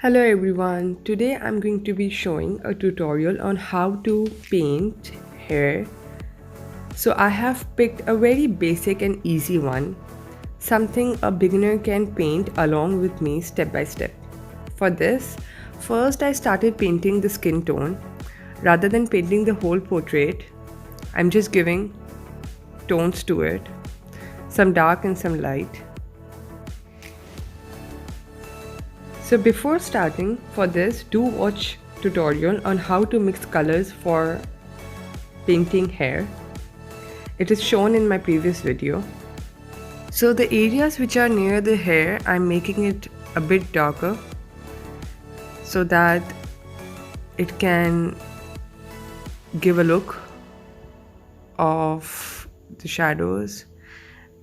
Hello everyone, today I'm going to be showing a tutorial on how to paint hair. So I have picked a very basic and easy one, something a beginner can paint along with me step by step. For this, first I started painting the skin tone. Rather than painting the whole portrait, I'm just giving tones to it, some dark and some light. So before starting for this, do watch tutorial on how to mix colors for painting hair. It is shown in my previous video. So the areas which are near the hair, I'm making it a bit darker so that it can give a look of the shadows.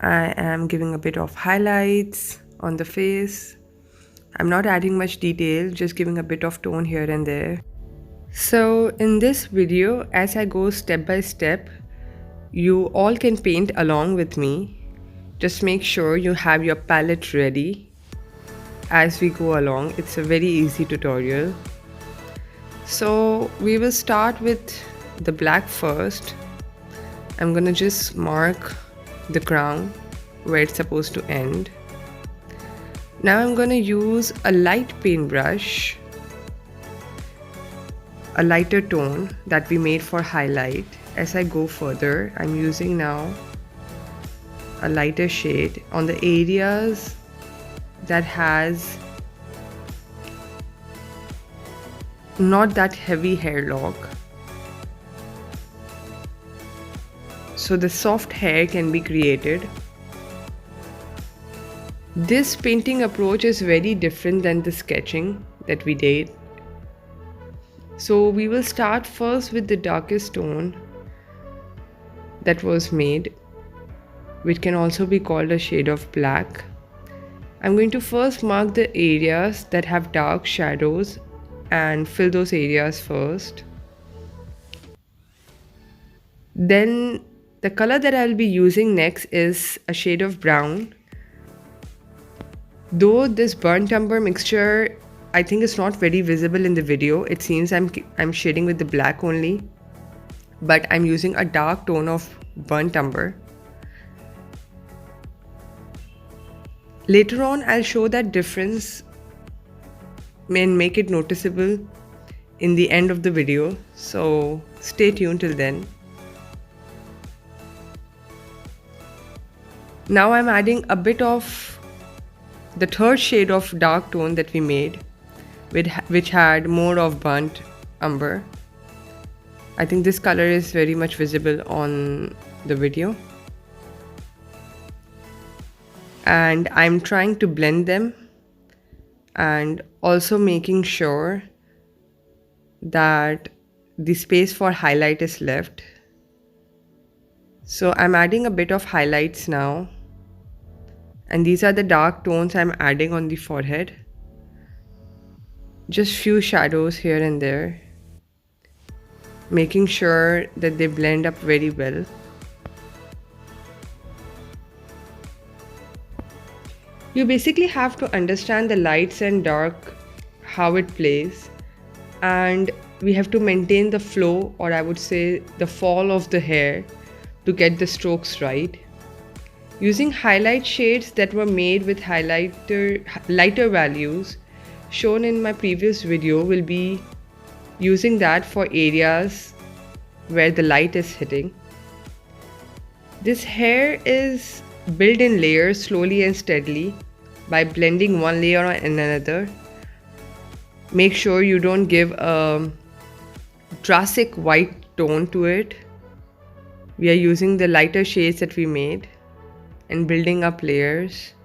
I am giving a bit of highlights on the face. I'm not adding much detail, just giving a bit of tone here and there. So in this video, as I go step by step, you all can paint along with me. Just make sure you have your palette ready as we go along. It's a very easy tutorial. So we will start with the black first. I'm gonna just mark the crown where it's supposed to end. Now I'm going to use a light paintbrush, a lighter tone that we made for highlight. As I go further, I'm using now a lighter shade on the areas that has not that heavy hair lock. So the soft hair can be created. This painting approach is very different than the sketching that we did. So we will start first with the darkest tone that was made, which can also be called a shade of black. I'm going to first mark the areas that have dark shadows and fill those areas first. Then the color that I'll be using next is a shade of brown. Though this burnt umber mixture, I think is not very visible in the video. It seems I'm shading with the black only, but I'm using a dark tone of burnt umber. Later on, I'll show that difference and make it noticeable in the end of the video. So stay tuned till then. Now I'm adding a bit of the third shade of dark tone that we made, which had more of burnt umber. I think this color is very much visible on the video. And I'm trying to blend them and also making sure that the space for highlight is left. So I'm adding a bit of highlights now. And these are the dark tones I'm adding on the forehead. Just few shadows here and there, making sure that they blend up very well. You basically have to understand the lights and dark, how it plays, and we have to maintain the flow, or I would say the fall of the hair, to get the strokes right. Using highlight shades that were made with lighter values shown in my previous video, will be using that for areas where the light is hitting. This hair is built in layers slowly and steadily by blending one layer on another. Make sure you don't give a drastic white tone to it. We are using the lighter shades that we made and building up layers.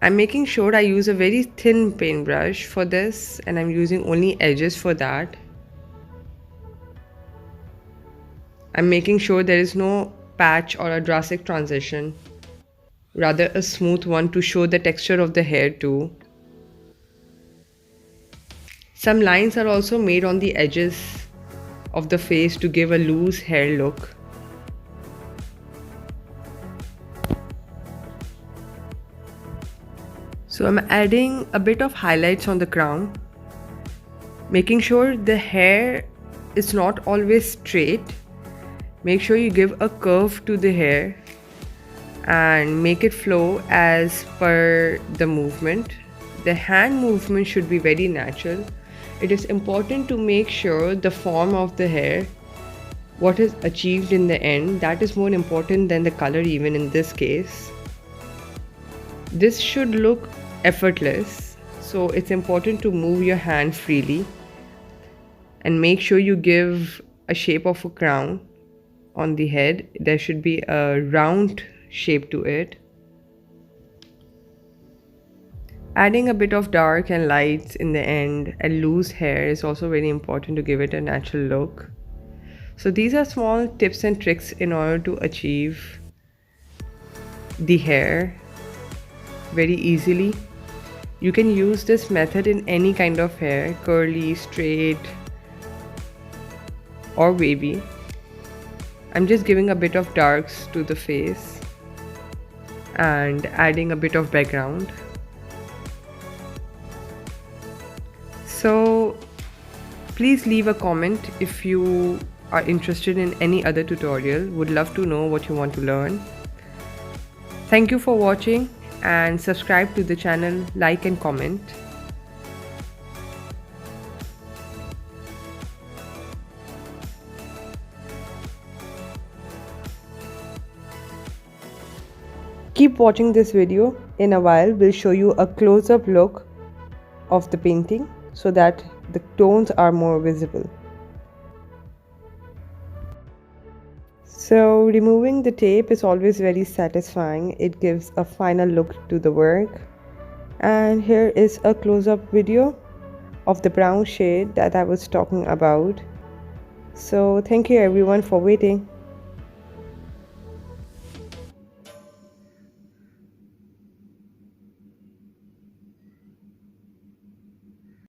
I'm making sure I use a very thin paintbrush for this, and I'm using only edges for that. I'm making sure there is no patch or a drastic transition, rather a smooth one to show the texture of the hair too. Some lines are also made on the edges of the face to give a loose hair look. So I'm adding a bit of highlights on the crown, making sure the hair is not always straight. Make sure you give a curve to the hair and make it flow as per the movement. The hand movement should be very natural. It is important to make sure the form of the hair, what is achieved in the end, that is more important than the color even in this case. This should look effortless, so it's important to move your hand freely and make sure you give a shape of a crown on the head. There should be a round shape to it. Adding a bit of dark and lights in the end and loose hair is also very important to give it a natural look. So these are small tips and tricks in order to achieve the hair very easily. You can use this method in any kind of hair, curly, straight or wavy. I'm just giving a bit of darks to the face and adding a bit of background. So please leave a comment if you are interested in any other tutorial. Would love to know what you want to learn. Thank you for watching and subscribe to the channel, like and comment. Keep watching this video. In a while we'll show you a close-up look of the painting so that the tones are more visible. So removing the tape is always very satisfying. It gives a final look to the work. And here is a close-up video of the brown shade that I was talking about. So thank you everyone for waiting.